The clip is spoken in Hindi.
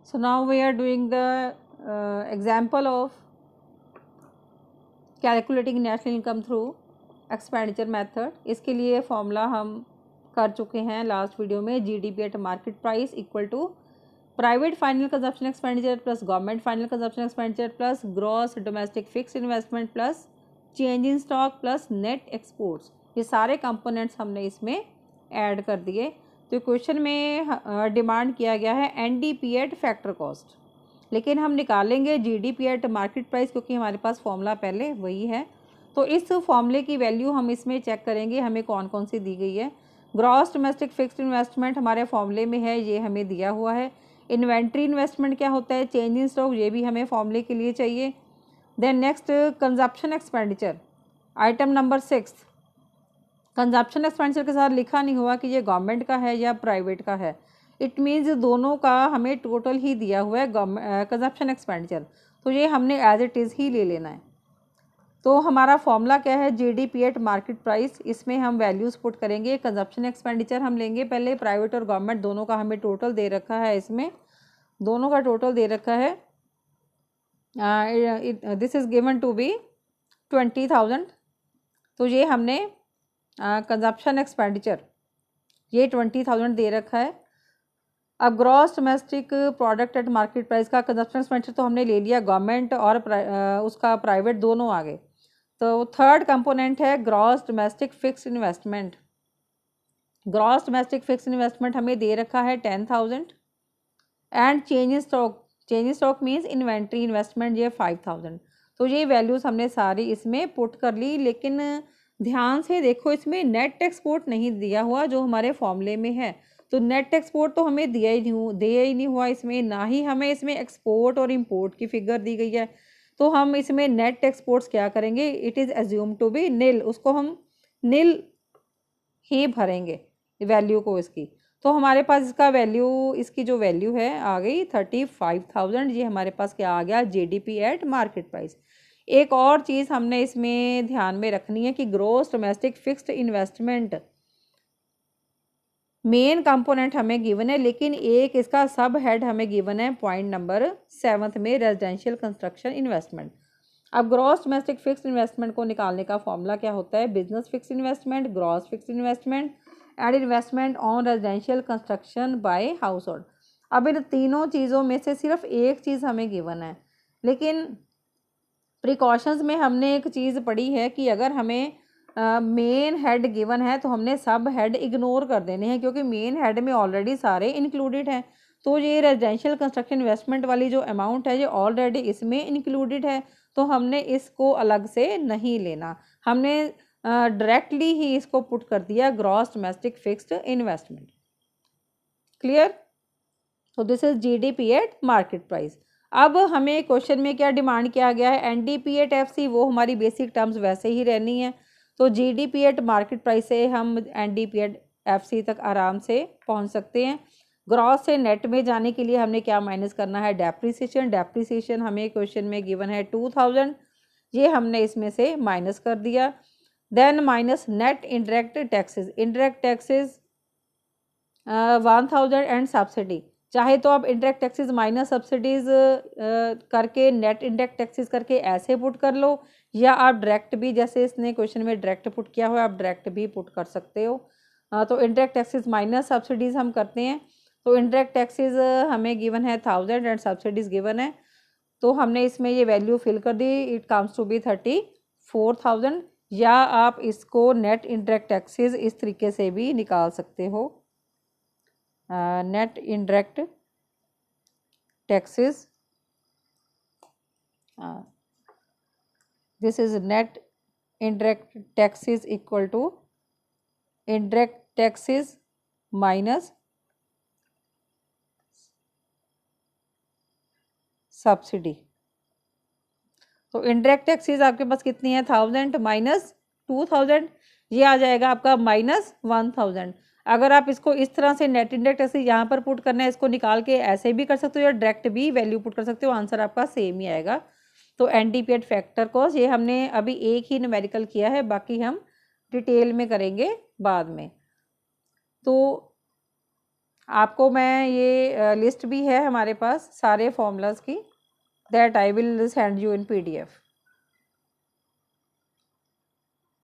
So now we are doing the example of calculating national income through expenditure method. इसके लिए फॉर्मूला हम कर चुके हैं लास्ट वीडियो में। GDP at market price equal to private final consumption expenditure plus government final consumption expenditure plus gross domestic fix investment plus change in stock plus net exports. ये सारे कंपोनेंट्स हमने इसमें ऐड कर दिए। तो क्वेश्चन में डिमांड किया गया है एनडीपी एट फैक्टर कॉस्ट, लेकिन हम निकालेंगे जीडीपी एट मार्केट प्राइस क्योंकि हमारे पास फॉर्मूला पहले वही है। तो इस फॉर्मूले की वैल्यू हम इसमें चेक करेंगे हमें कौन कौन सी दी गई है। ग्रॉस डोमेस्टिक फिक्स्ड इन्वेस्टमेंट हमारे फॉर्मूले में है, ये हमें दिया हुआ है। इन्वेंट्री इन्वेस्टमेंट क्या होता है, चेंज इन स्टॉक, ये भी हमें फॉर्मूले के लिए चाहिए। Then next consumption expenditure, item number 6। Consumption expenditure के साथ लिखा नहीं हुआ कि ये गवर्नमेंट का है या प्राइवेट का है। इट मीन्स दोनों का हमें टोटल ही दिया हुआ है कंजप्शन एक्सपेंडिचर, तो ये हमने एज इट इज़ ही ले लेना है। तो हमारा फॉर्मूला क्या है, जीडीपी एट मार्केट प्राइस। इसमें हम वैल्यूज़ पुट करेंगे। कंजप्शन एक्सपेंडिचर हम लेंगे पहले, प्राइवेट और गवर्नमेंट दोनों का हमें टोटल दे रखा है। इसमें दोनों का टोटल दे रखा है, this is given to be 20,000। तो ये हमने कंजप्शन एक्सपेंडिचर ये 20,000 दे रखा है। अब gross domestic product at market price का कंजप्शन एक्सपेंडिचर तो हमने ले लिया, गवर्नमेंट और उसका प्राइवेट दोनों आ गए। तो थर्ड कंपोनेंट है gross domestic fixed investment. Gross domestic fixed investment हमें दे रखा है 10,000 and change in stock, change in stock means inventory investment ये 5,000। तो ये वैल्यूज़ हमने सारी इसमें पुट कर ली, लेकिन ध्यान से देखो इसमें नेट एक्सपोर्ट नहीं दिया हुआ जो हमारे फॉर्मूले में है। तो नेट एक्सपोर्ट तो हमें दिया ही नहीं हुआ इसमें, ना ही हमें इसमें एक्सपोर्ट और इंपोर्ट की फिगर दी गई है। तो हम इसमें नेट एक्सपोर्ट्स क्या करेंगे, it is assume to be nil, उसको हम नील ही भरेंगे वैल्यू को इसकी। तो हमारे पास इसका वैल्यू, इसकी जो वैल्यू है आ गई 35,000। ये हमारे पास क्या आ गया, जीडीपी एट मार्केट प्राइस। एक और चीज़ हमने इसमें ध्यान में रखनी है कि gross domestic fixed investment main component हमें गिवन है, लेकिन एक इसका सब हेड हमें गिवन है पॉइंट नंबर 7 में, रेजिडेंशियल कंस्ट्रक्शन इन्वेस्टमेंट। अब ग्रॉस डोमेस्टिक फिक्स्ड इन्वेस्टमेंट को निकालने का फॉर्मूला क्या होता है, business fixed investment, gross fixed investment and investment on residential construction by household. अब इन तीनों चीज़ों में से सिर्फ एक चीज़ हमें गिवन है, लेकिन प्रिकॉशंस में हमने एक चीज़ पढ़ी है कि अगर हमें मेन हेड गिवन है तो हमने सब हेड इग्नोर कर देने हैं, क्योंकि मेन हेड में ऑलरेडी सारे इंक्लूडेड हैं। तो ये रेजिडेंशियल कंस्ट्रक्शन इन्वेस्टमेंट वाली जो अमाउंट है ये ऑलरेडी इसमें इंक्लूडेड है, तो हमने इसको अलग से नहीं लेना, हमने डायरेक्टली ही इसको पुट कर दिया gross domestic fixed investment. Clear. तो this is GDP at market price. अब हमें क्वेश्चन में क्या डिमांड किया गया है, एनडीपी एट एफसी, वो हमारी बेसिक टर्म्स वैसे ही रहनी है। तो जीडीपी एट मार्केट प्राइस से हम एनडीपी एट एफसी तक आराम से पहुंच सकते हैं। ग्रॉस से नेट में जाने के लिए हमने क्या माइनस करना है, डेप्रिसिएशन। डेप्रिसिएशन हमें क्वेश्चन में गिवन है 2,000, ये हमने इसमें से माइनस कर दिया। Then minus net indirect taxes, indirect taxes 1,000 and subsidy. चाहे तो आप इंडायरेक्ट टैक्सेस माइनस सब्सिडीज करके नेट इंडायरेक्ट टैक्सेस करके ऐसे पुट कर लो, या आप डायरेक्ट भी, जैसे इसने क्वेश्चन में डायरेक्ट पुट किया हुआ है, आप डायरेक्ट भी पुट कर सकते हो। तो इंडायरेक्ट टैक्सेस माइनस सब्सिडीज़ हम करते हैं। तो इंडायरेक्ट टैक्सेस हमें गिवन है 1,000 एंड सब्सिडीज़ गिवन है, तो हमने इसमें ये वैल्यू फिल कर दी, इट कम्स टू बी 34,000। या आप इसको नेट इंडायरेक्ट टैक्सेस इस तरीके से भी निकाल सकते हो, net indirect taxes, this is net indirect taxes equal to indirect taxes minus subsidy. तो इंडायरेक्ट टैक्सेस आपके पास कितनी है, 1,000 माइनस 2,000, ये आ जाएगा आपका माइनस 1,000। अगर आप इसको इस तरह से नेट इंडायरेक्ट टैक्सेस यहाँ पर पुट करना है, इसको निकाल के ऐसे भी कर सकते हो या डायरेक्ट भी वैल्यू पुट कर सकते हो, आंसर आपका सेम ही आएगा। तो एनडीपी एट फैक्टर कॉस्ट ये हमने अभी एक ही न्यूमेरिकल किया है, बाकी हम डिटेल में करेंगे बाद में। तो आपको मैं ये लिस्ट भी है हमारे पास सारे फॉर्मूलाज की, that I will send you in PDF।